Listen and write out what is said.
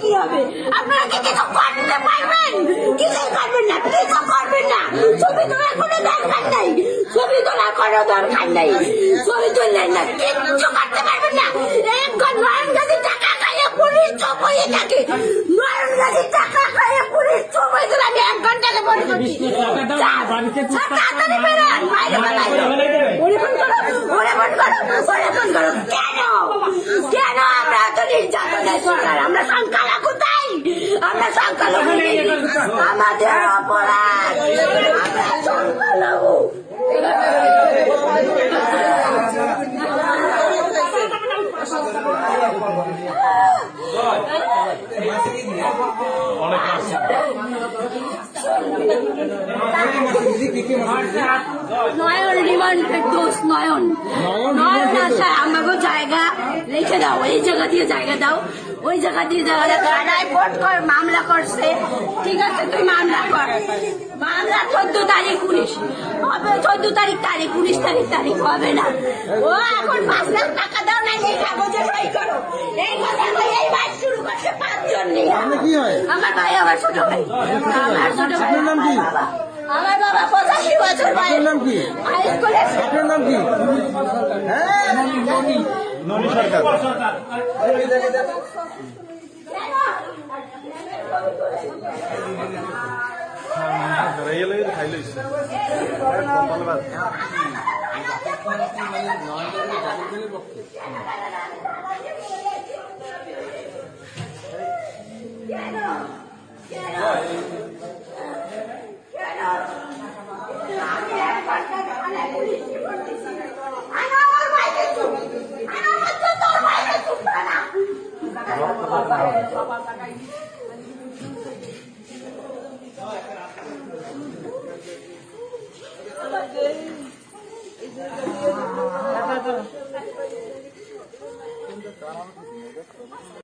কি হবে আপনারা কি কিছু করতে পারবেন? কিছু করবেন না, কিছু করবেন না। ছবি তোলার কোনো দরকার নাই, ছবি তোলার কোনো দরকার নাই, ছবি তুললেন না, কিচ্ছু করতে পারবেন না। একজন নয়ন গাজী টাকা খাইয়ে পুলিশ চোখ হয়ে থাকে, নয়ন গাজী টাকা খাইয়ে পুলিশ চোখ হয়ে গেলে আমি 1 ঘন্টাকে মনে করছি। তাড়াতাড়ি বেরোন, বাইরে ওরে ফোন করো, ওরে ফোন করো, ওরে ফোন করো। কেন কেন আমরা এত নির্যাতনের শিকার? আমরা সংখ্যালঘু তাই, আমরা সংখ্যালঘু, আমাদের অপরাধ, আমরা সংখ্যালঘু। নয়ন রিমান্ডের দোষ, নয়ন নয়ন আসা আমাকে জায়গা রেখে দাও, এই জায়গা দিয়ে জায়গা দাও, ওই জায়গা দিয়ে জায়গা দাও। থানায় ভোট কর, মামলা করছে, ঠিক আছে তুই মামলা কর, মামলা 14 তারিখ 19 হবে, 14 তারিখ 19 তারিখ হবে না। ও এখন 5 লাখ টাকা দাও না, এই কাগজে সই করো। এই কথা এই ভাই শুরু করছে 5 জন নিয়ে। আমার ভাই, আমার ছোট ভাই, আমার ছোট ভাই। আমার বাবা 85 বছর বয়স। নাম কি? আপনার নাম কি? ননি সরকার। Thank you.